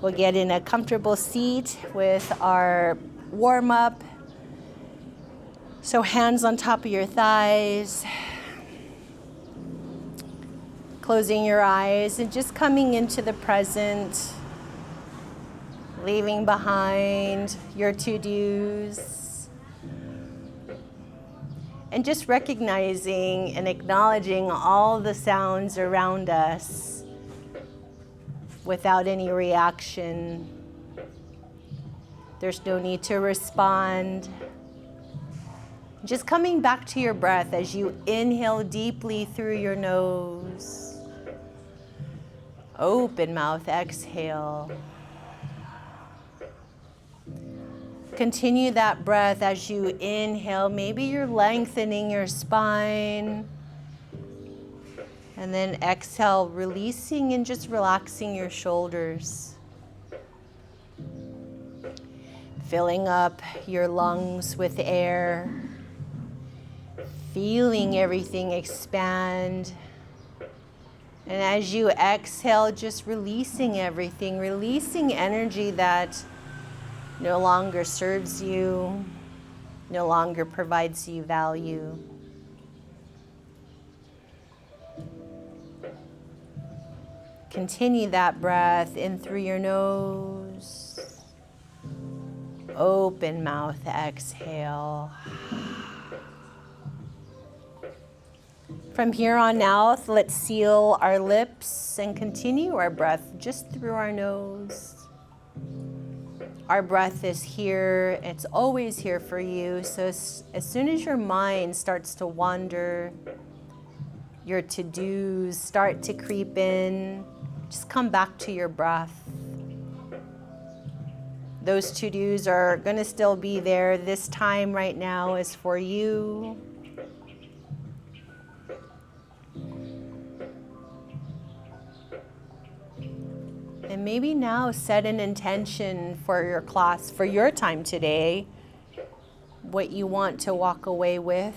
We'll get in a comfortable seat with our warm-up. So hands on top of your thighs. Closing your eyes and just coming into the present. Leaving behind your to-dos. And just recognizing and acknowledging all the sounds around us without any reaction. There's no need to respond. Just coming back to your breath as you inhale deeply through your nose. Open mouth, exhale. Continue that breath as you inhale. Maybe you're lengthening your spine. And then exhale, releasing and just relaxing your shoulders. Filling up your lungs with air. Feeling everything expand. And as you exhale, just releasing everything, releasing energy that no longer serves you, no longer provides you value. Continue that breath in through your nose. Open mouth, exhale. From here on out, let's seal our lips and continue our breath just through our nose. Our breath is here, it's always here for you. So as soon as your mind starts to wander, your to-dos start to creep in, just come back to your breath. Those to-dos are gonna still be there. This time right now is for you. And maybe now set an intention for your class, for your time today, what you want to walk away with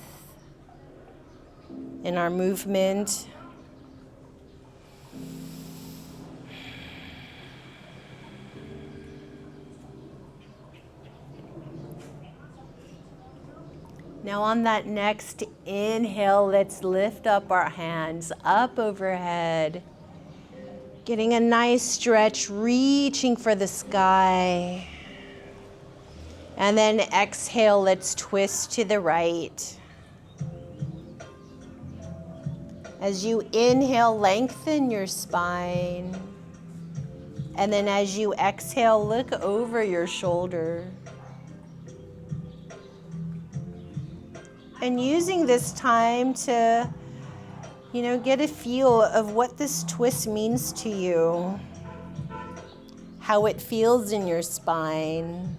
in our movement. Now on that next inhale, let's lift up our hands up overhead. Getting a nice stretch, reaching for the sky. And then exhale, let's twist to the right. As you inhale, lengthen your spine. And then as you exhale, look over your shoulder. And using this time to get a feel of what this twist means to you, how it feels in your spine.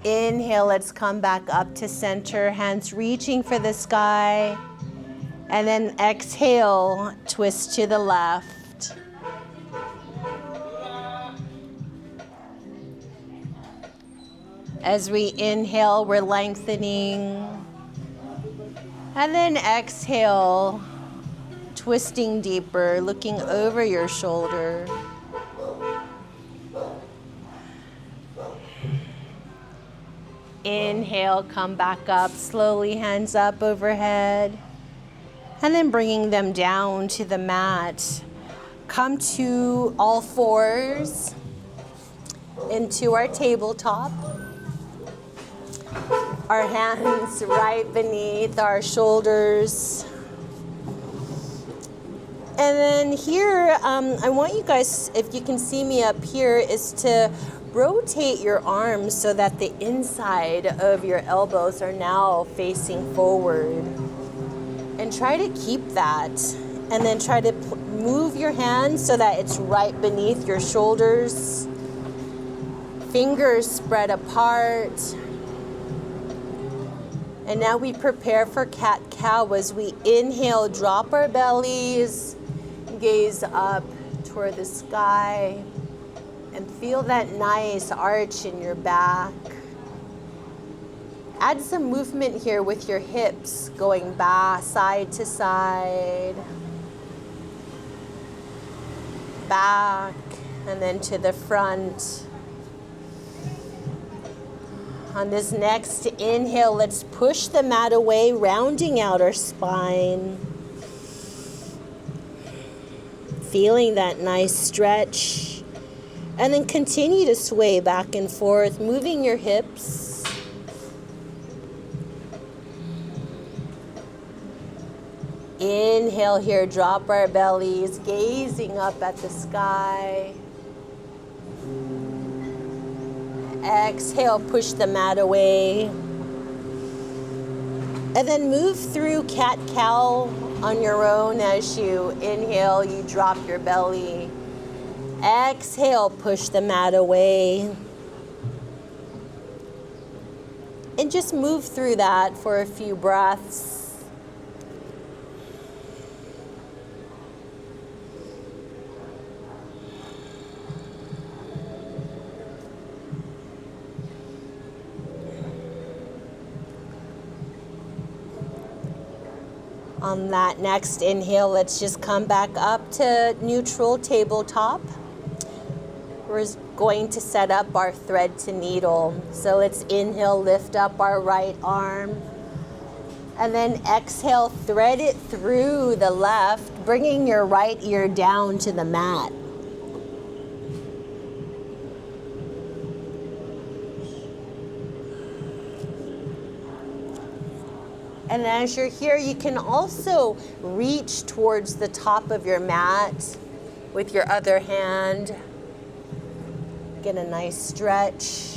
Inhale, let's come back up to center, hands reaching for the sky. And then exhale, twist to the left. As we inhale, we're lengthening. And then exhale, twisting deeper, looking over your shoulder. Inhale, come back up, slowly hands up overhead. And then bringing them down to the mat. Come to all fours into our tabletop. Our hands right beneath our shoulders. And then here, I want you guys, if you can see me up here, is to rotate your arms so that the inside of your elbows are now facing forward. And try to keep that. And then try to move your hands so that it's right beneath your shoulders. Fingers spread apart. And now we prepare for cat-cow. As we inhale, drop our bellies, gaze up toward the sky, and feel that nice arch in your back. Add some movement here with your hips going back, side to side. back and then to the front. On this next inhale, let's push the mat away, rounding out our spine. Feeling that nice stretch. And then continue to sway back and forth, moving your hips. Inhale here, drop our bellies, gazing up at the sky. Exhale, push the mat away. And then move through cat-cow on your own. As you inhale, you drop your belly. Exhale, push the mat away. And just move through that for a few breaths. On that next inhale, let's just come back up to neutral tabletop. We're going to set up our thread to needle. So let's inhale, lift up our right arm. And then exhale, thread it through the left, bringing your right ear down to the mat. And as you're here, you can also reach towards the top of your mat with your other hand. Get a nice stretch.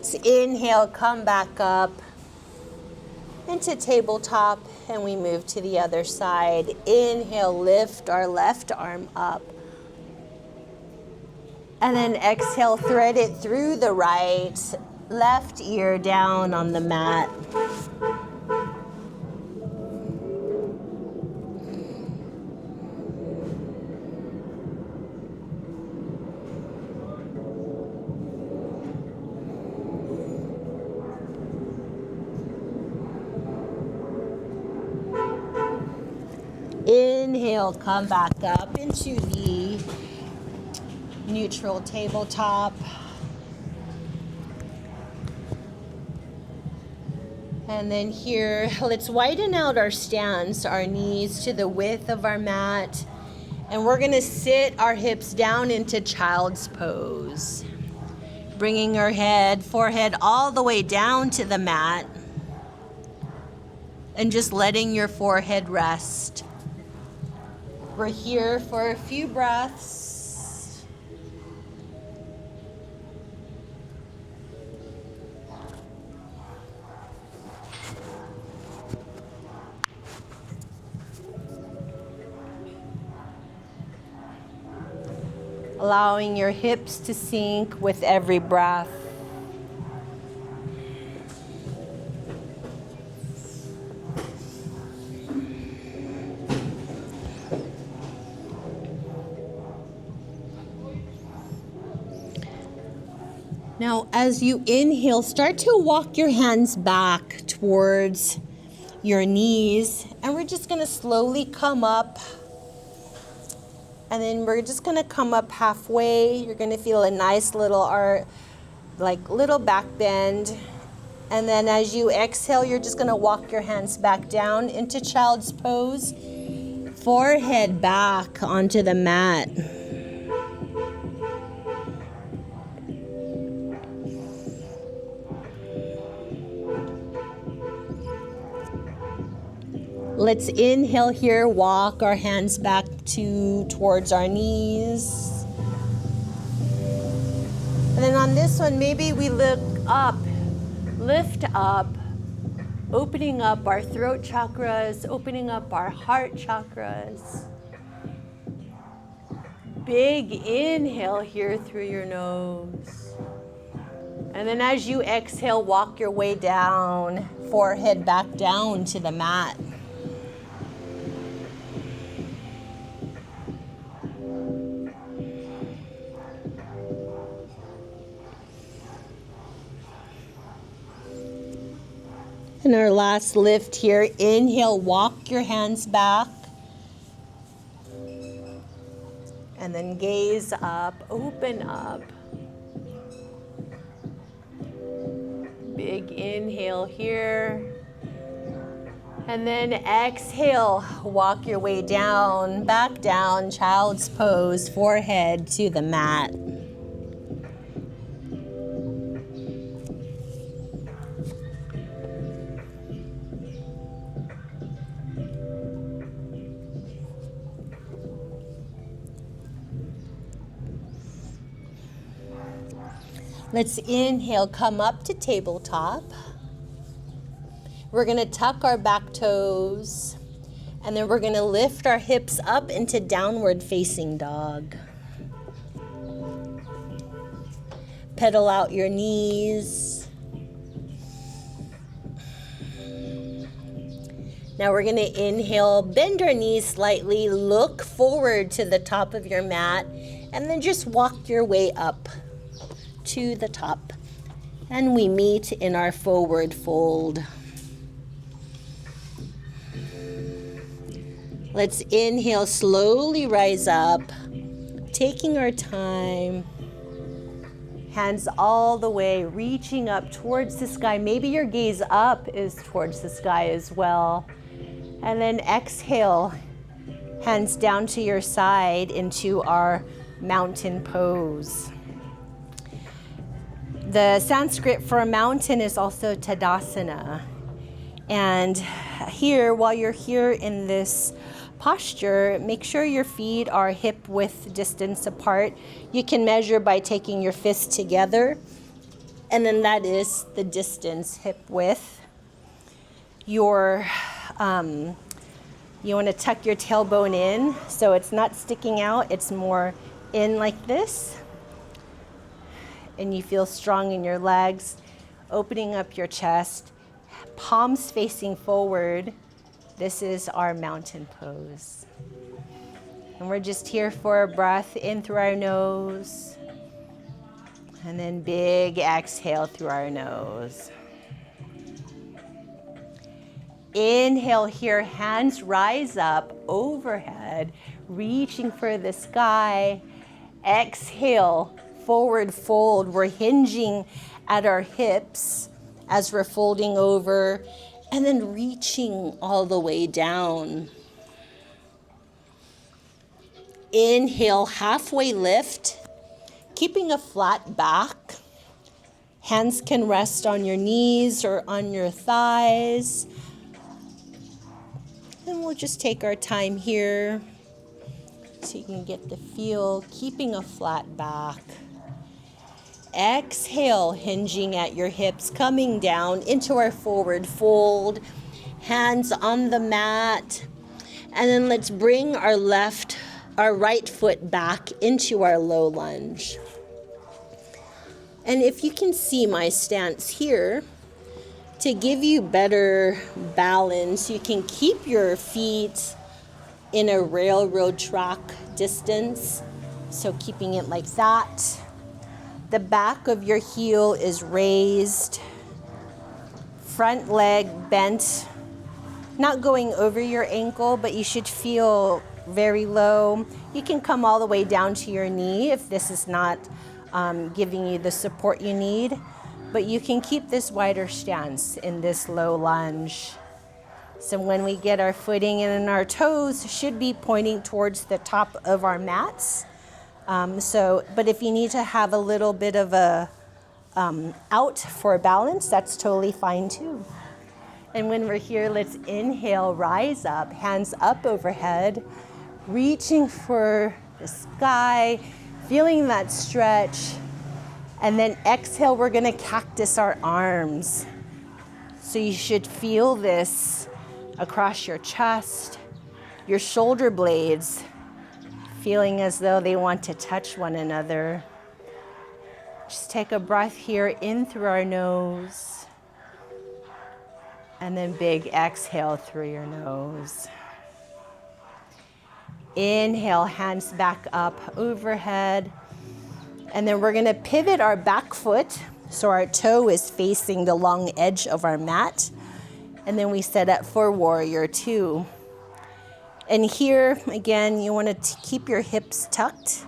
So inhale, come back up into tabletop, and we move to the other side. Inhale, lift our left arm up. And then exhale, thread it through the right, left ear down on the mat. Inhale, come back up into the neutral tabletop. And then here, let's widen out our stance, our knees to the width of our mat. And we're gonna sit our hips down into child's pose. Bringing our head, forehead all the way down to the mat. And just letting your forehead rest. We're here for a few breaths. Allowing your hips to sink with every breath. Now, as you inhale, start to walk your hands back towards your knees, and we're just gonna slowly come up. And then we're just gonna come up halfway. You're gonna feel a nice little little back bend. And then as you exhale, you're just gonna walk your hands back down into child's pose. Forehead back onto the mat. Let's inhale here, walk our hands back towards our knees. And then on this one, maybe we look up, lift up, opening up our throat chakras, opening up our heart chakras. Big inhale here through your nose. And then as you exhale, walk your way down, forehead back down to the mat. And our last lift here, inhale, walk your hands back. And then gaze up, open up. Big inhale here. And then exhale, walk your way down, back down, child's pose, forehead to the mat. Let's inhale, come up to tabletop. We're gonna tuck our back toes, and then we're gonna lift our hips up into downward facing dog. Pedal out your knees. Now we're gonna inhale, bend our knees slightly, look forward to the top of your mat, and then just walk your way up to the top. And we meet in our forward fold. Let's inhale, slowly rise up, taking our time. Hands all the way, reaching up towards the sky. Maybe your gaze up is towards the sky as well. And then exhale, hands down to your side into our mountain pose. The Sanskrit for a mountain is also Tadasana. And here, while you're here in this posture, make sure your feet are hip width distance apart. You can measure by taking your fists together, and then that is the distance, hip width. You want to tuck your tailbone in so it's not sticking out, it's more in like this. And you feel strong in your legs, opening up your chest, palms facing forward. This is our mountain pose. And we're just here for a breath in through our nose, and then big exhale through our nose. Inhale here, hands rise up overhead, reaching for the sky. Exhale, forward fold. We're hinging at our hips as we're folding over, and then reaching all the way down. Inhale, halfway lift, keeping a flat back. Hands can rest on your knees or on your thighs. And we'll just take our time here so you can get the feel, keeping a flat back. Exhale, hinging at your hips, coming down into our forward fold, hands on the mat. And then let's bring our right foot back into our low lunge. And if you can see my stance here, to give you better balance, you can keep your feet in a railroad track distance. So keeping it like that. The back of your heel is raised, front leg bent, not going over your ankle, but you should feel very low. You can come all the way down to your knee if this is not giving you the support you need, but you can keep this wider stance in this low lunge. So when we get our footing and our toes should be pointing towards the top of our mats. But if you need to have a little bit of a out for balance, that's totally fine too. And when we're here, let's inhale, rise up, hands up overhead, reaching for the sky, feeling that stretch. And then exhale, we're gonna cactus our arms. So you should feel this across your chest, your shoulder blades, feeling as though they want to touch one another. Just take a breath here in through our nose, and then big exhale through your nose. Inhale, hands back up overhead, and then we're gonna pivot our back foot so our toe is facing the long edge of our mat, And then we set up for warrior two. And here, again, you want to keep your hips tucked.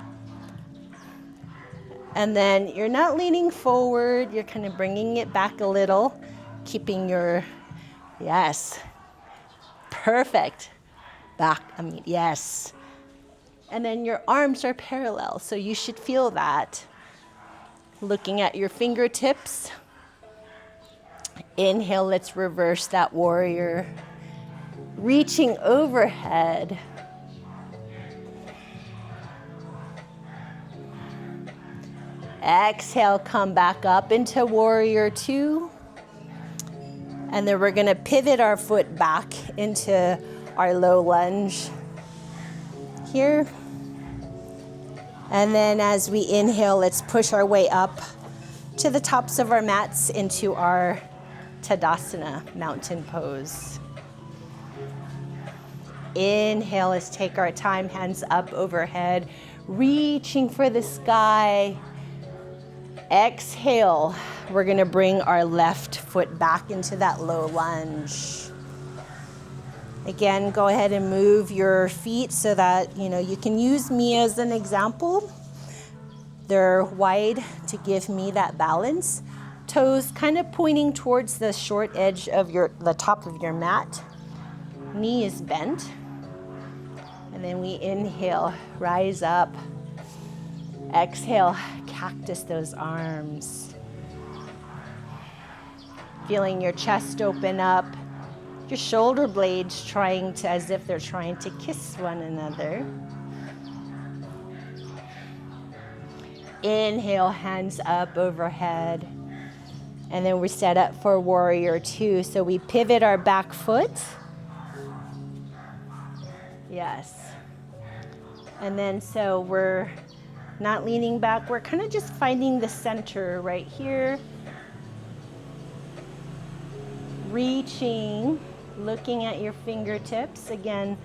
And then you're not leaning forward, you're kind of bringing it back a little, keeping your, yes, perfect, back, yes. And then your arms are parallel, so you should feel that. Looking at your fingertips. Inhale, let's reverse that warrior. Reaching overhead. Exhale, come back up into warrior two. And then we're gonna pivot our foot back into our low lunge here. And then as we inhale, let's push our way up to the tops of our mats into our Tadasana, mountain pose. Inhale, let's take our time, hands up overhead, reaching for the sky. Exhale, we're gonna bring our left foot back into that low lunge. Again, go ahead and move your feet so that, you can use me as an example. They're wide to give me that balance. Toes kind of pointing towards the short edge of the top of your mat. Knee is bent. And then we inhale, rise up. Exhale, cactus those arms. Feeling your chest open up. Your shoulder blades as if they're trying to kiss one another. Inhale, hands up overhead. And then we're set up for warrior two. So we pivot our back foot. Yes. And then so we're not leaning back. We're kind of just finding the center right here. Reaching. Looking at your fingertips, again,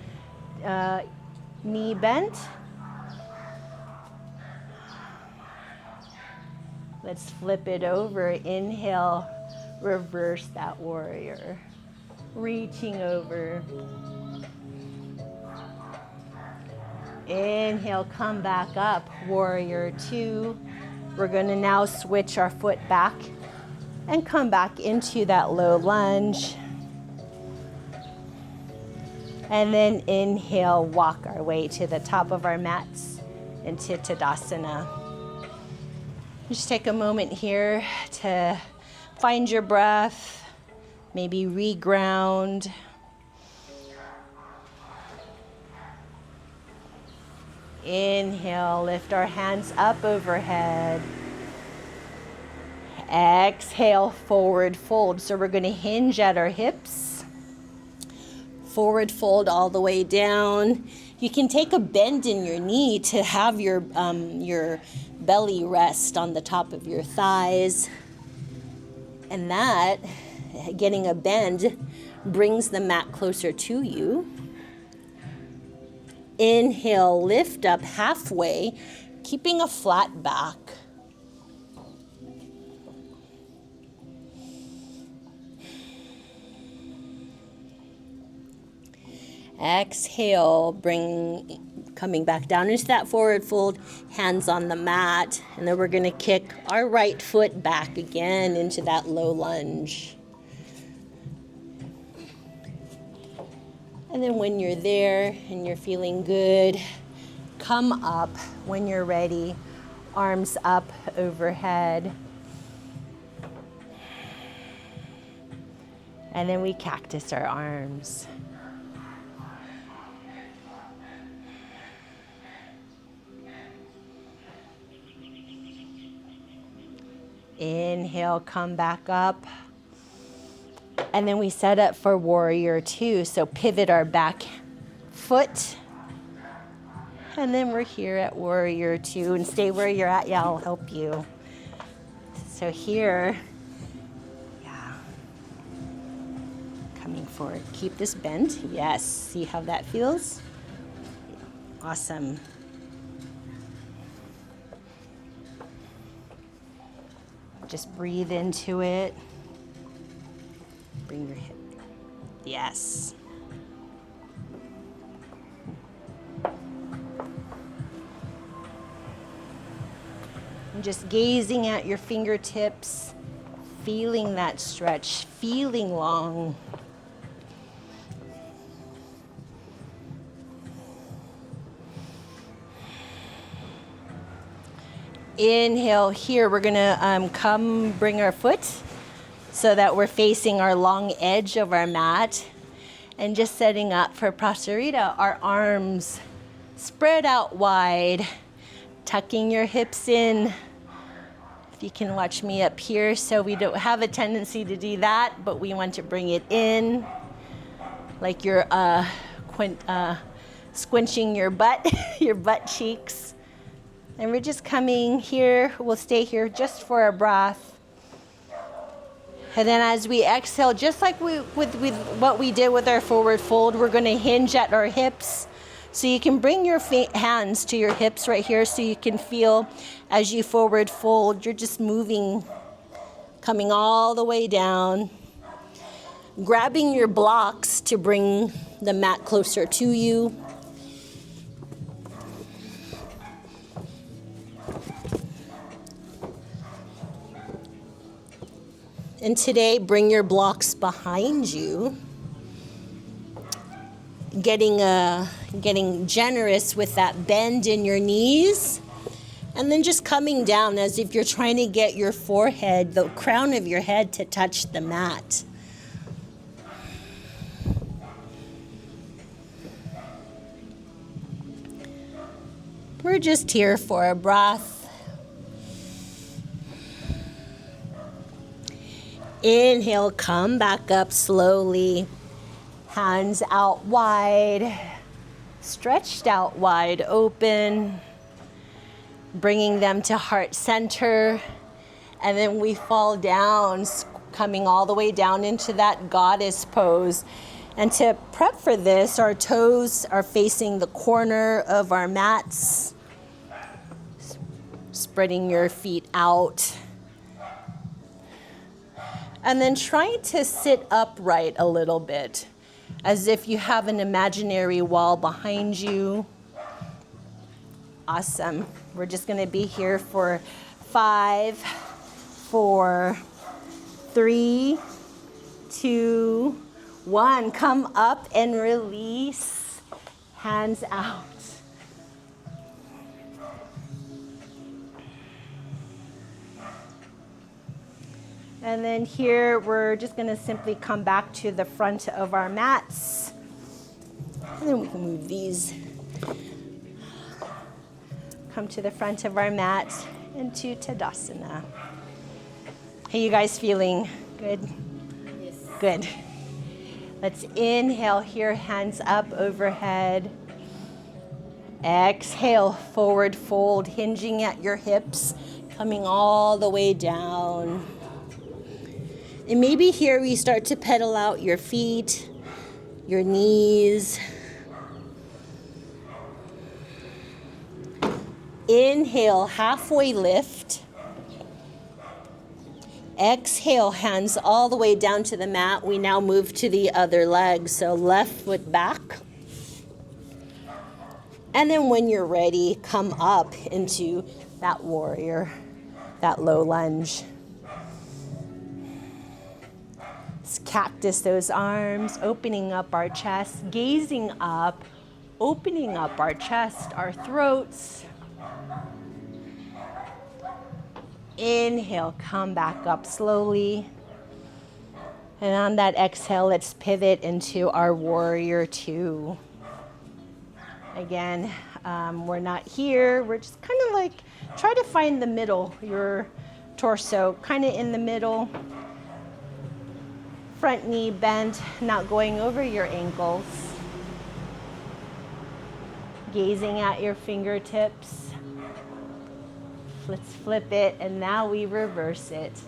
knee bent. Let's flip it over. Inhale, reverse that warrior. Reaching over. Inhale, come back up, warrior two. We're gonna now switch our foot back and come back into that low lunge. And then inhale, walk our way to the top of our mats into Tadasana. Just take a moment here to find your breath, maybe reground. Inhale, lift our hands up overhead. Exhale, forward fold. So we're gonna hinge at our hips. Forward fold all the way down. You can take a bend in your knee to have your belly rest on the top of your thighs. And that, getting a bend, brings the mat closer to you. Inhale, lift up halfway, keeping a flat back. Exhale, coming back down into that forward fold, hands on the mat, and then we're gonna kick our right foot back again into that low lunge. And then when you're there and you're feeling good, come up when you're ready, arms up overhead. And then we cactus our arms. Inhale, come back up. And then we set up for warrior two. So pivot our back foot. And then we're here at warrior two. And stay where you're at. Yeah, I'll help you. So here, coming forward. Keep this bend. Yes, see how that feels? Awesome. Just breathe into it. Bring your Yes. And just gazing at your fingertips, feeling that stretch, feeling long. Inhale here, we're gonna come bring our foot so that we're facing our long edge of our mat and just setting up for Prasarita, our arms spread out wide, tucking your hips in. If you can watch me up here, so we don't have a tendency to do that, but we want to bring it in like you're squinching your butt, your butt cheeks. And we're just coming here, we'll stay here just for a breath. And then as we exhale, just like with what we did with our forward fold, we're gonna hinge at our hips. So you can bring your hands to your hips right here so you can feel as you forward fold, you're just moving, coming all the way down, grabbing your blocks to bring the mat closer to you. And today, bring your blocks behind you. Getting generous with that bend in your knees. And then just coming down as if you're trying to get your forehead, the crown of your head, to touch the mat. We're just here for a breath. Inhale, come back up slowly. Hands out wide, stretched out wide open. Bringing them to heart center. And then we fall down, coming all the way down into that goddess pose. And to prep for this, our toes are facing the corner of our mats. Spreading your feet out. And then trying to sit upright a little bit, as if you have an imaginary wall behind you. Awesome. We're just going to be here for 5, 4, 3, 2, 1. Come up and release. Hands out. And then here, we're just going to simply come back to the front of our mats. And then we can move these. Come to the front of our mat into Tadasana. How you guys feeling? Good? Yes. Good. Let's inhale here, hands up overhead. Exhale, forward fold, hinging at your hips, coming all the way down. And maybe here we start to pedal out your feet, your knees. Inhale, halfway lift. Exhale, hands all the way down to the mat. We now move to the other leg. So left foot back. And then when you're ready, come up into that warrior, that low lunge. Let's cactus those arms, opening up our chest, gazing up, opening up our chest, our throats. Inhale, come back up slowly. And on that exhale, let's pivot into our warrior 2. Again, we're not here. We're just kind of like, try to find the middle, your torso, kind of in the middle. Front knee bent, not going over your ankles. Gazing at your fingertips. Let's flip it, and now we reverse it.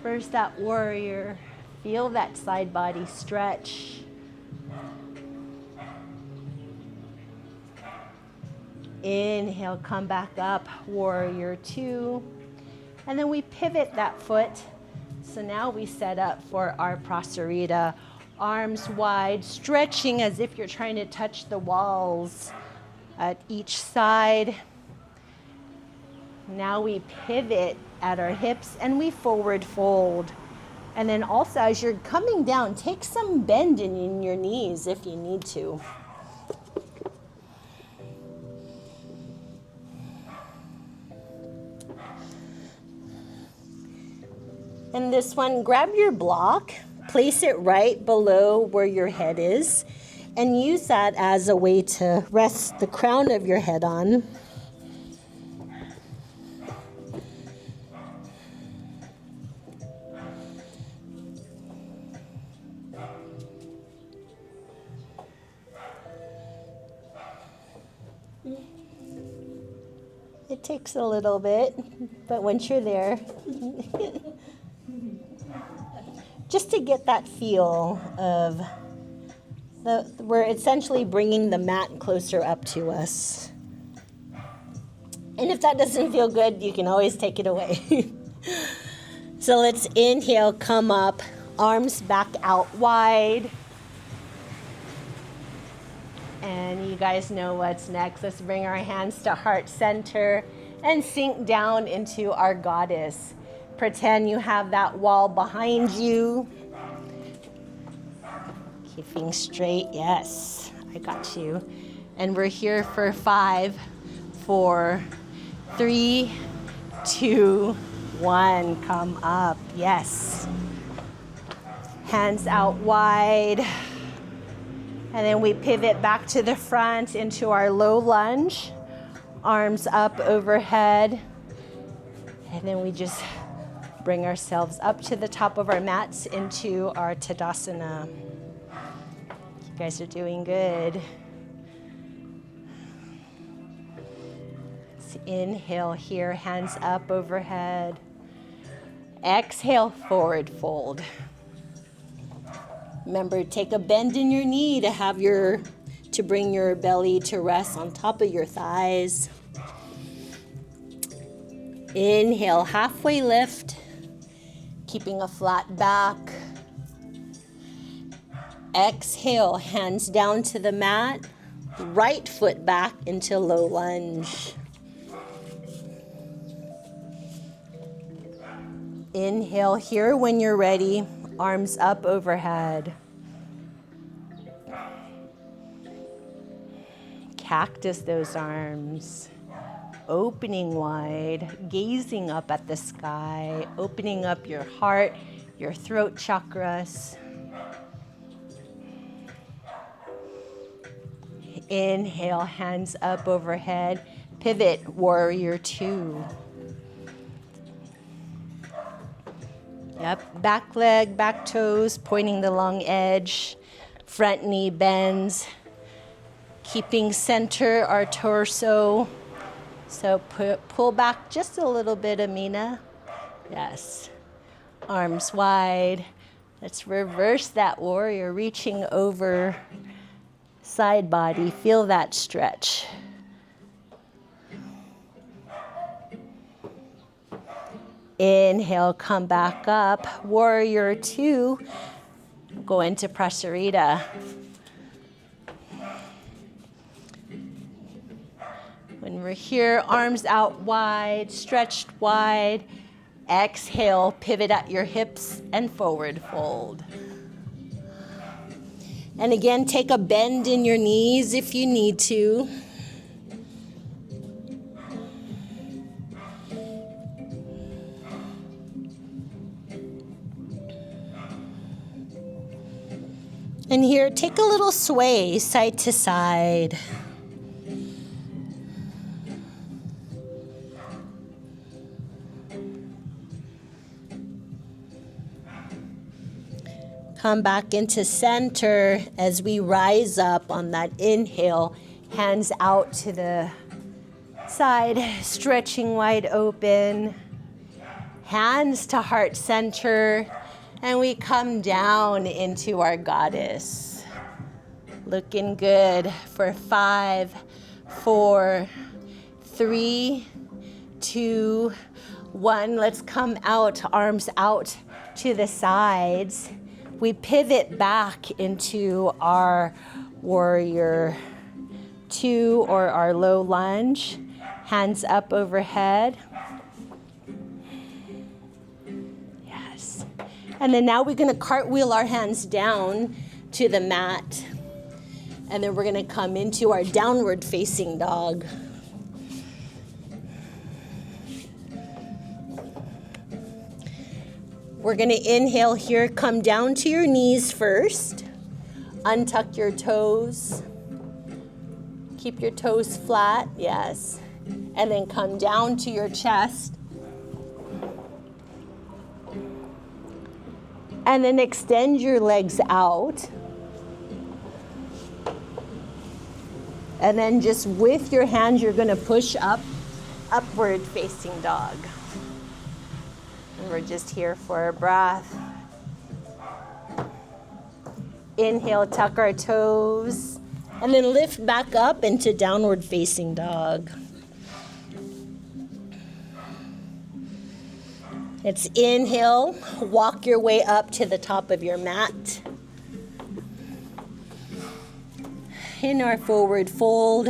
First, that warrior. Feel that side body stretch. Inhale, come back up, warrior 2. And then we pivot that foot. So now we set up for our Prasarita, Arms wide, stretching as if you're trying to touch the walls at each side. Now we pivot at our hips and we forward fold. And then also as you're coming down, take some bend in your knees if you need to. And this one, grab your block, place it right below where your head is, and use that as a way to rest the crown of your head on. It takes a little bit, but once you're there, just to get that feel of we're essentially bringing the mat closer up to us. And if that doesn't feel good, you can always take it away. So let's inhale, come up, arms back out wide. And you guys know what's next. Let's bring our hands to heart center and sink down into our goddess. Pretend you have that wall behind you. Keeping straight, yes, I got you. And we're here for 5, 4, 3, 2, 1. Come up, yes. Hands out wide. And then we pivot back to the front into our low lunge. Arms up overhead. And then we just bring ourselves up to the top of our mats into our Tadasana. You guys are doing good. Let's inhale here, hands up overhead. Exhale, forward fold. Remember, take a bend in your knee to bring your belly to rest on top of your thighs. Inhale, halfway lift, keeping a flat back. Exhale, hands down to the mat, right foot back into low lunge. Inhale here when you're ready. Arms up overhead. Cactus those arms. Opening wide, gazing up at the sky, opening up your heart, your throat chakras. Inhale, hands up overhead. Pivot, warrior 2. Yep, back leg, back toes, pointing the long edge. Front knee bends. Keeping center our torso. So pull back just a little bit, Amina. Yes. Arms wide. Let's reverse that warrior, reaching over side body. Feel that stretch. Inhale, come back up. Warrior 2. Go into Prasarita. When we're here, arms out wide, stretched wide. Exhale, pivot at your hips and forward fold. And again, take a bend in your knees if you need to. And here, take a little sway side to side. Come back into center as we rise up on that inhale. Hands out to the side, stretching wide open. Hands to heart center. And we come down into our goddess. Looking good for 5, 4, 3, 2, 1. Let's come out, arms out to the sides. we pivot back into our warrior 2 or our low lunge. Hands up overhead. Yes. And then now we're going to cartwheel our hands down to the mat. And then we're going to come into our downward facing dog. We're going to inhale here, come down to your knees first. Untuck your toes. Keep your toes flat, yes. And then come down to your chest. And then extend your legs out. And then just with your hands, you're going to push up, upward facing dog. And we're just here for a breath. Inhale, tuck our toes, and then lift back up into downward facing dog. It's inhale, walk your way up to the top of your mat. In our forward fold,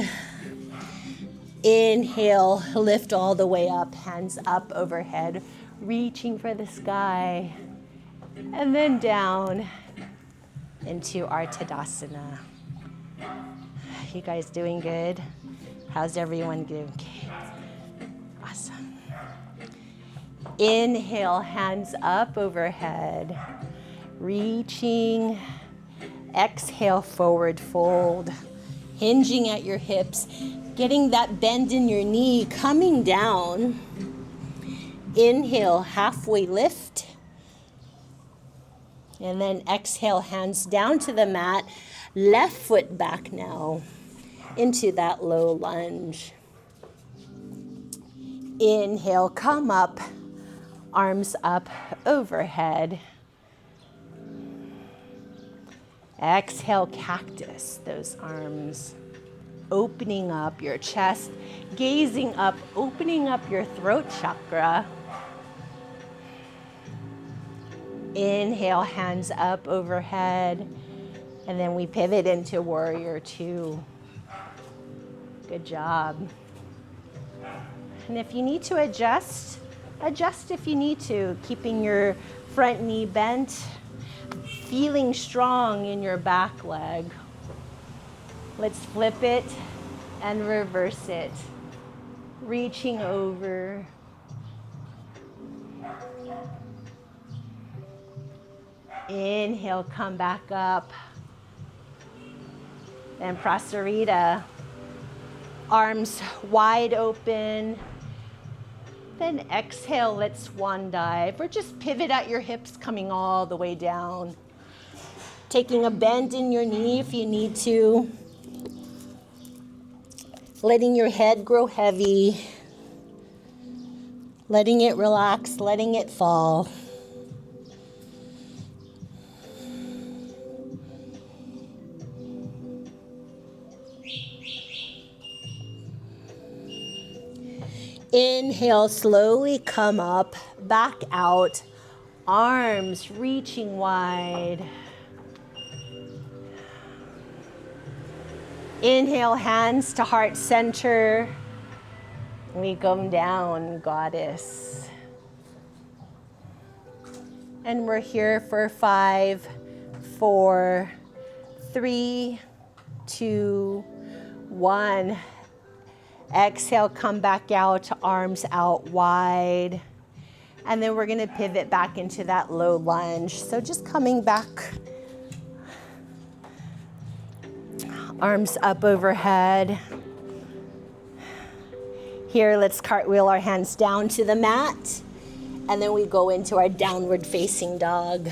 inhale, lift all the way up, hands up overhead, reaching for the sky, and then down into our Tadasana. You guys doing good? How's everyone doing? Okay. Awesome. Inhale, hands up overhead, reaching. Exhale, forward fold, hinging at your hips, getting that bend in your knee, coming down. Inhale, halfway lift. And then exhale, hands down to the mat, left foot back now into that low lunge. Inhale, come up, arms up overhead. Exhale, cactus, those arms. Opening up your chest, gazing up, opening up your throat chakra. Inhale, hands up overhead. And then we pivot into warrior 2. Good job. And if you need to adjust if you need to, keeping your front knee bent, feeling strong in your back leg. Let's flip it and reverse it. Reaching over. Inhale, come back up. And Prasarita. Arms wide open. Then exhale, let's swan dive. Or just pivot at your hips, coming all the way down. Taking a bend in your knee if you need to. Letting your head grow heavy. Letting it relax, letting it fall. Inhale, slowly come up, back out, arms reaching wide. Inhale, hands to heart center. We come down, goddess. And we're here for 5, 4, 3, 2, 1. Exhale, come back out, arms out wide. And then we're gonna pivot back into that low lunge. So just coming back, arms up overhead. Here, let's cartwheel our hands down to the mat. And then we go into our downward facing dog.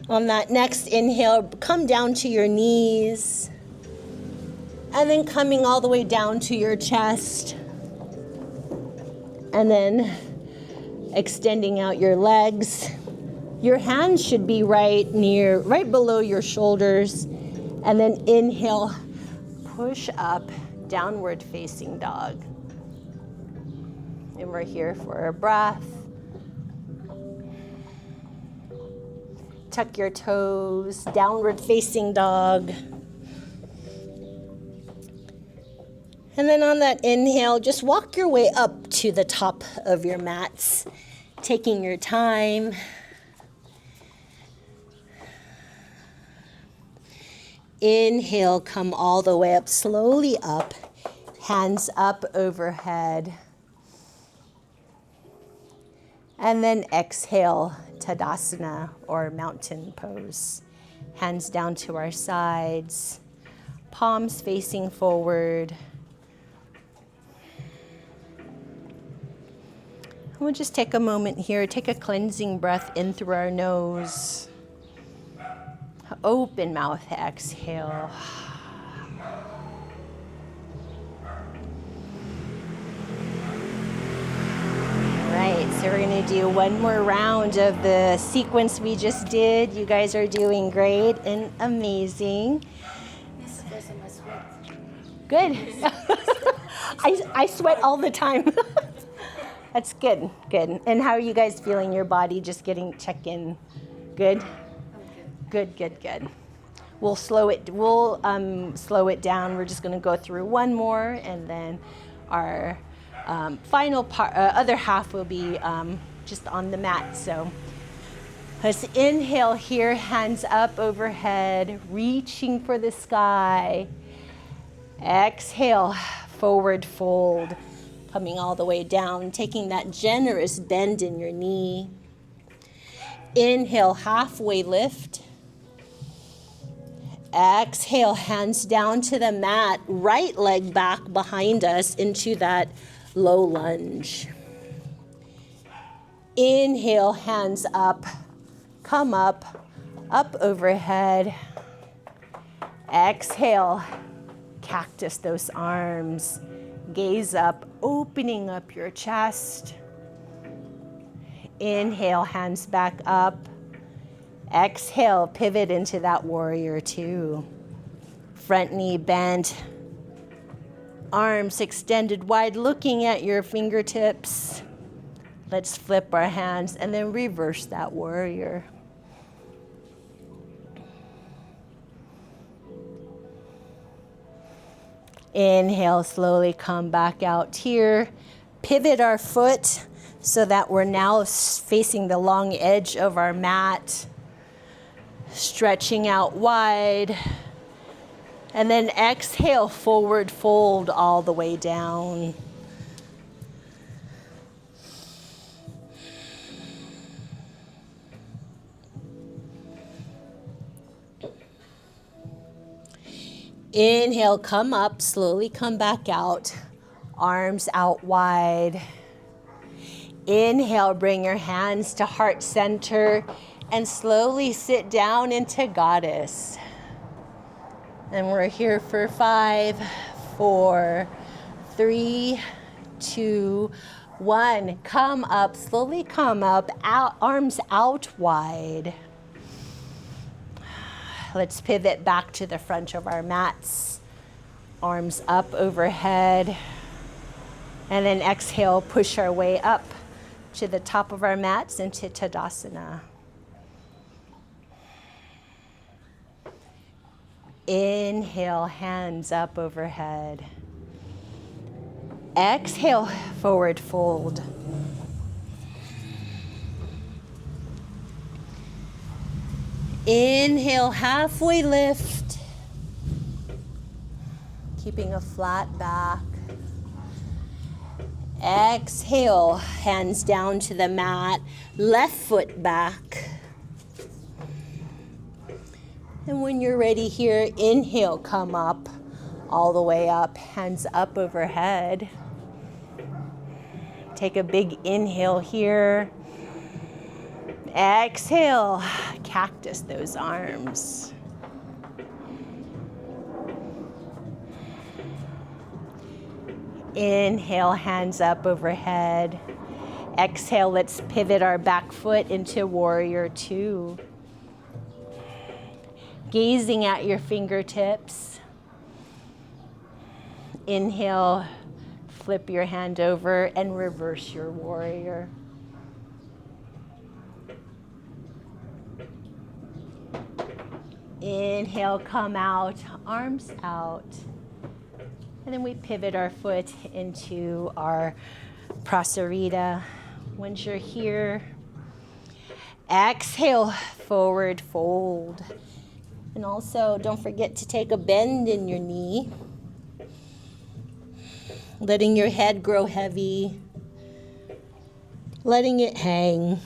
On that next inhale, come down to your knees. And then coming all the way down to your chest. And then extending out your legs. Your hands should be right below your shoulders. And then inhale, push up, downward facing dog. And we're here for a breath. Tuck your toes, downward facing dog. And then on that inhale, just walk your way up to the top of your mats, taking your time. Inhale, come all the way up, slowly up, hands up overhead. And then exhale, Tadasana or mountain pose. Hands down to our sides, palms facing forward. We'll just take a moment here, take a cleansing breath in through our nose. Open mouth, exhale. Right, so we're gonna do one more round of the sequence we just did. You guys are doing great and amazing. This goes in my sweat. Good. I sweat all the time. That's good, good. And how are you guys feeling your body? Just getting check in. Good? I'm Good, good, good. We'll slow it down. We're just gonna go through one more and then our final part, other half will be just on the mat. So let's inhale here, hands up overhead, reaching for the sky. Exhale, forward fold, coming all the way down, taking that generous bend in your knee. Inhale, halfway lift. Exhale, hands down to the mat, right leg back behind us into that low lunge. Inhale, hands up, come up overhead. Exhale, cactus those arms. Gaze up, opening up your chest. Inhale, hands back up. Exhale, pivot into that warrior two. Front knee bent. Arms extended wide, looking at your fingertips. Let's flip our hands and then reverse that warrior. Inhale, slowly come back out here. Pivot our foot so that we're now facing the long edge of our mat. Stretching out wide. And then exhale, forward fold all the way down. Inhale, come up, slowly come back out. Arms out wide. Inhale, bring your hands to heart center and slowly sit down into goddess. And we're here for 5, 4, 3, 2, 1. Come up, slowly come up, out, arms out wide. Let's pivot back to the front of our mats. Arms up overhead. And then exhale, push our way up to the top of our mats into Tadasana. Inhale, hands up overhead. Exhale, forward fold. Inhale, halfway lift. Keeping a flat back. Exhale, hands down to the mat, left foot back. And when you're ready here, inhale, come up, all the way up, hands up overhead. Take a big inhale here. Exhale, cactus those arms. Inhale, hands up overhead. Exhale, let's pivot our back foot into warrior two. Gazing at your fingertips. Inhale, flip your hand over and reverse your warrior. Inhale, come out, arms out. And then we pivot our foot into our prasarita. Once you're here, exhale, forward fold. And also, don't forget to take a bend in your knee. Letting your head grow heavy. Letting it hang.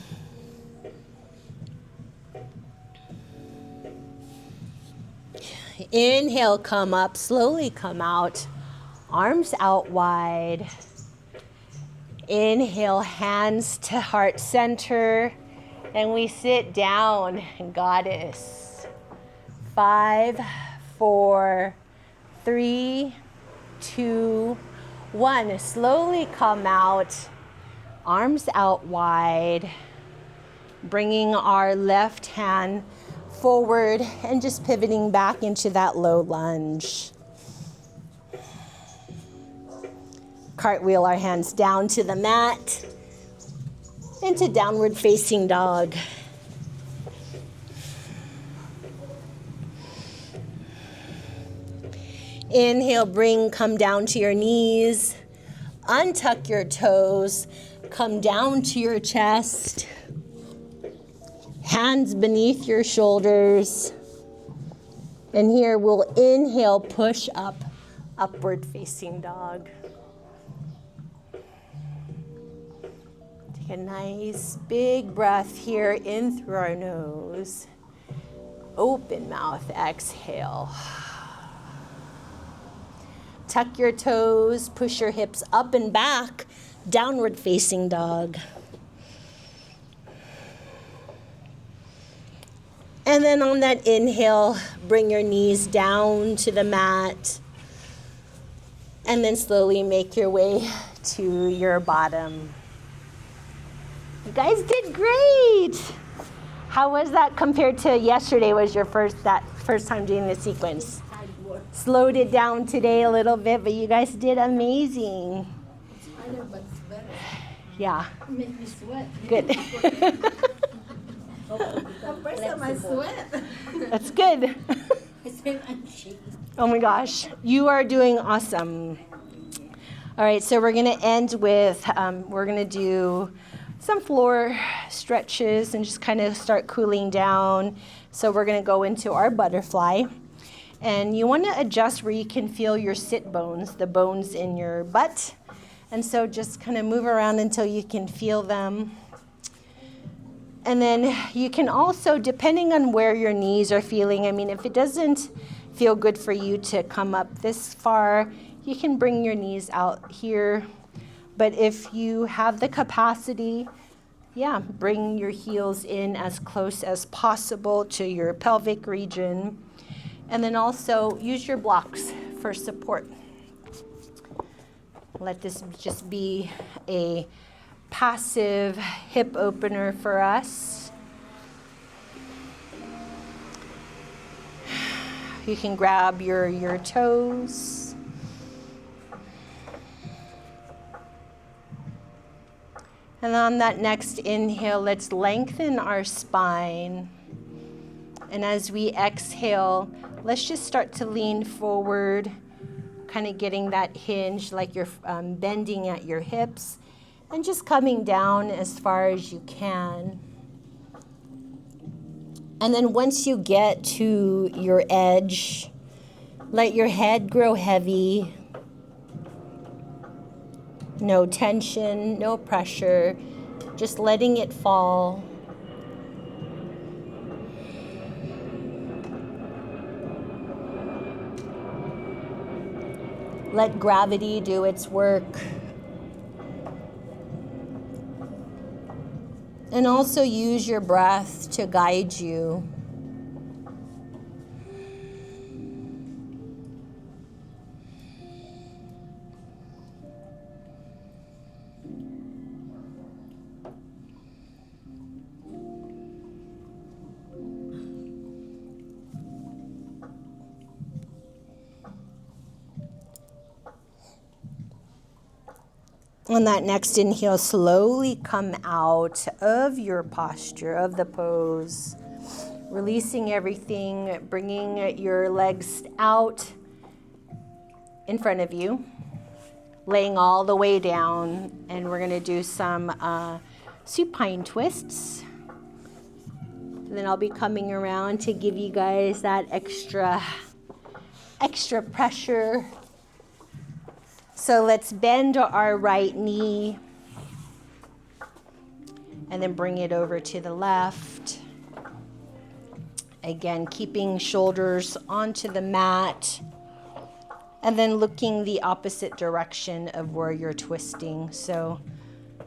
Inhale, come up, slowly come out. Arms out wide. Inhale, hands to heart center. And we sit down, goddess. 5, 4, 3, 2, 1. Slowly come out. Arms out wide. Bringing our left hand forward and just pivoting back into that low lunge. Cartwheel our hands down to the mat into downward facing dog. Inhale, come down to your knees. Untuck your toes. Come down to your chest. Hands beneath your shoulders. And here we'll inhale, push up, upward facing dog. Take a nice big breath here in through our nose. Open mouth, exhale. Tuck your toes, push your hips up and back, downward facing dog. And then on that inhale, bring your knees down to the mat. And then slowly make your way to your bottom. You guys did great. How was that compared to yesterday was your first time doing the sequence? Slowed it down today a little bit, but you guys did amazing. Yeah. Make me sweat. Good. First time I sweat. That's good. Oh my gosh, you are doing awesome. All right, so we're gonna end with, we're gonna do some floor stretches and just kind of start cooling down. So we're gonna go into our butterfly. And you wanna adjust where you can feel your sit bones, the bones in your butt. And so just kind of move around until you can feel them. And then you can also, depending on where your knees are feeling, I mean, if it doesn't feel good for you to come up this far, you can bring your knees out here. But if you have the capacity, yeah, bring your heels in as close as possible to your pelvic region. And then also use your blocks for support. Let this just be a passive hip opener for us. You can grab your toes. And on that next inhale, let's lengthen our spine. And as we exhale, let's just start to lean forward, kind of getting that hinge like you're bending at your hips. And just coming down as far as you can. And then once you get to your edge, let your head grow heavy. No tension, no pressure, just letting it fall. Let gravity do its work. And also use your breath to guide you. On that next inhale, slowly come out of your posture, of the pose, releasing everything, bringing your legs out in front of you, laying all the way down, and we're gonna do some supine twists. And then I'll be coming around to give you guys that extra pressure. So let's bend our right knee and then bring it over to the left. Again, keeping shoulders onto the mat and then looking the opposite direction of where you're twisting. So,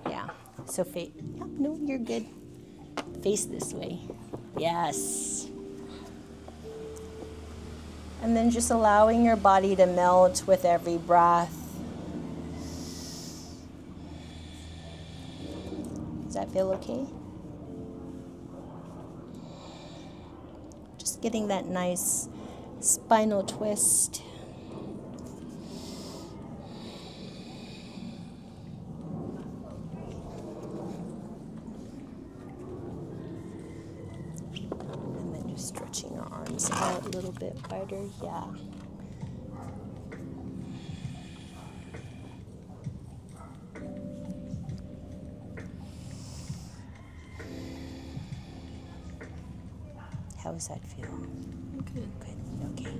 yeah. So, no, you're good. Face this way. Yes. And then just allowing your body to melt with every breath. Does that feel okay? Just getting that nice spinal twist. And then just stretching your arms out a little bit wider. Yeah. How does that feel? Good. Good. Okay.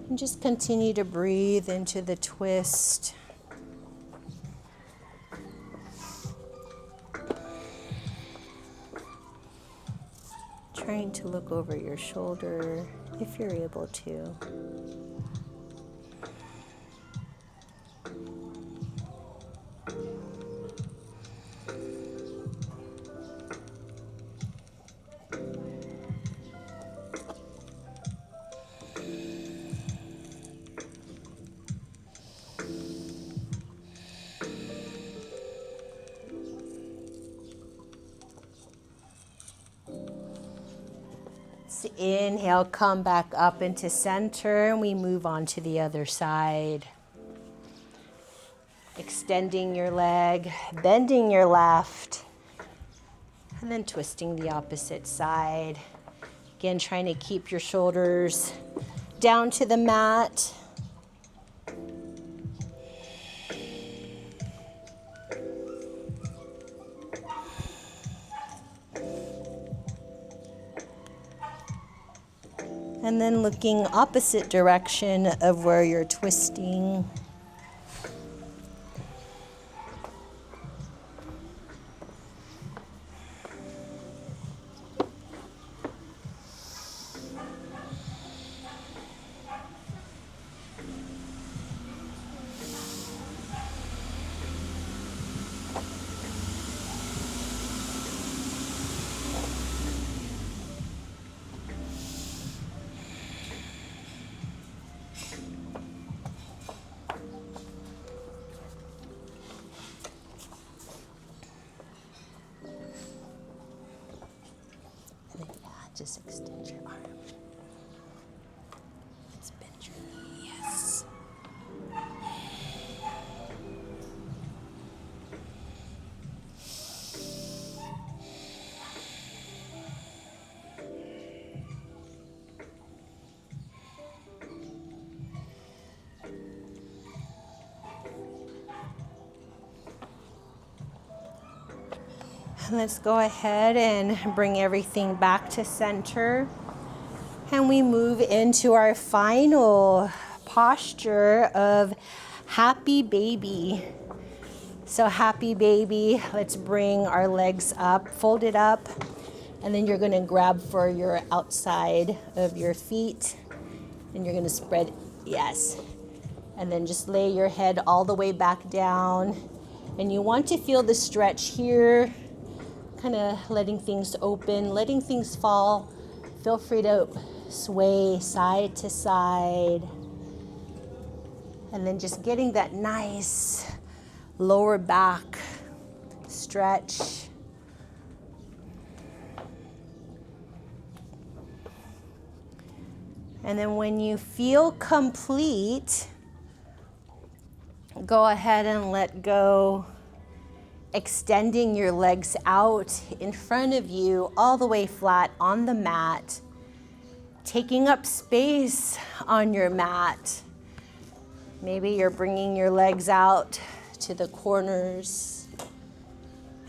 And just continue to breathe into the twist. Trying to look over your shoulder if you're able to. Inhale, come back up into center, and we move on to the other side. Extending your leg, bending your left, and then twisting the opposite side. Again, trying to keep your shoulders down to the mat. And then looking opposite direction of where you're twisting. Just extend your arm. Let's bend your knee. Yes. Let's go ahead and bring everything back to center. And we move into our final posture of happy baby. So happy baby, let's bring our legs up, fold it up, and then you're gonna grab for your outside of your feet, and you're gonna spread, yes. And then just lay your head all the way back down. And you want to feel the stretch here, kind of letting things open, letting things fall. Feel free to sway side to side. And then just getting that nice lower back stretch. And then when you feel complete, go ahead and let go, extending your legs out in front of you, all the way flat on the mat, taking up space on your mat. Maybe you're bringing your legs out to the corners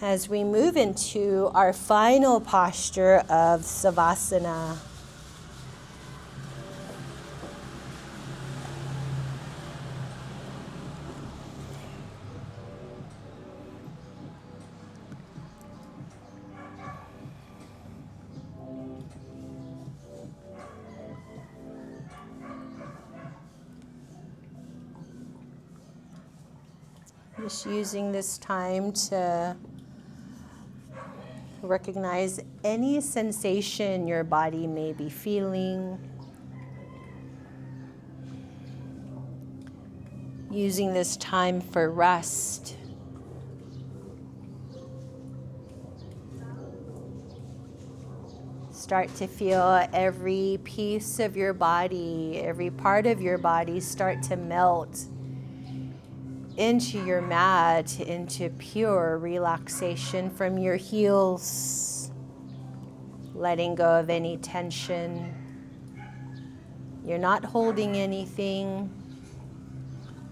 as we move into our final posture of Savasana. Just using this time to recognize any sensation your body may be feeling. Using this time for rest. Start to feel every piece of your body, every part of your body start to melt into your mat, into pure relaxation from your heels, letting go of any tension. You're not holding anything,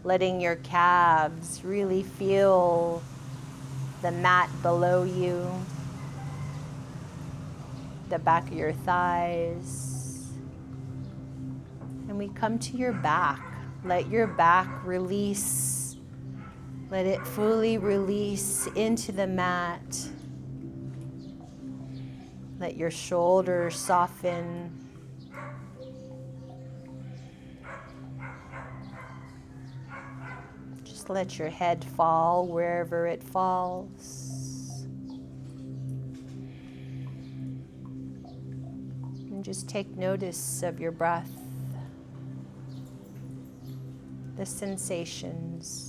letting your calves really feel the mat below you, the back of your thighs. And we come to your back. Let your back release. Let it fully release into the mat. Let your shoulders soften. Just let your head fall wherever it falls. And just take notice of your breath, the sensations.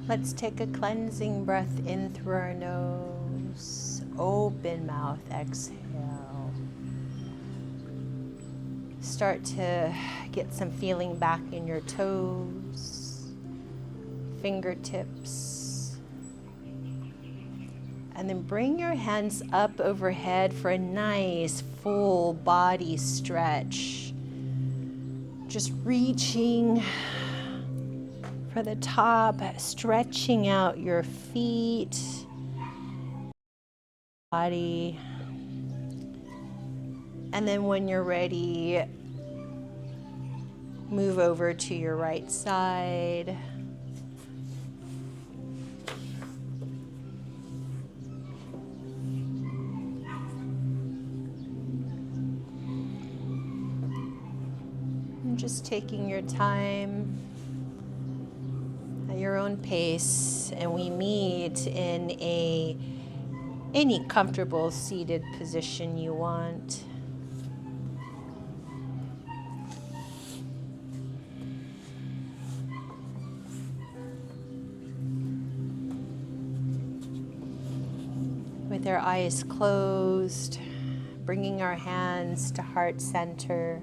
Let's take a cleansing breath in through our nose. Open mouth, exhale. Start to get some feeling back in your toes, fingertips. And then bring your hands up overhead for a nice full body stretch. Just reaching for the top, stretching out your feet, body. And then when you're ready, move over to your right side. And just taking your time at your own pace, and we meet in any comfortable seated position you want. With our eyes closed, bringing our hands to heart center.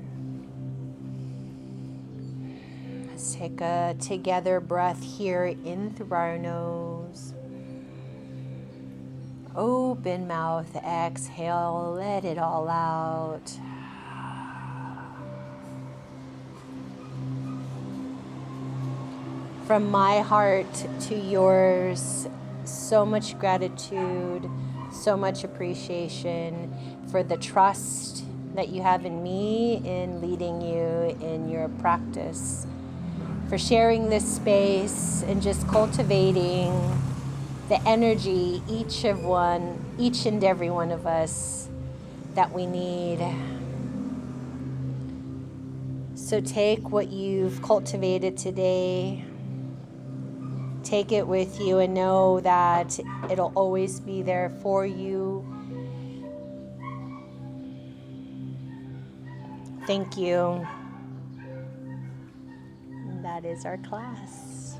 Let's take a together breath here in through our nose. Open mouth, exhale, let it all out. From my heart to yours, so much gratitude, so much appreciation for the trust that you have in me in leading you in your practice, for sharing this space and just cultivating the energy each and every one of us that we need. So take what you've cultivated today, take it with you, and know that it'll always be there for you. Thank you. And that is our class.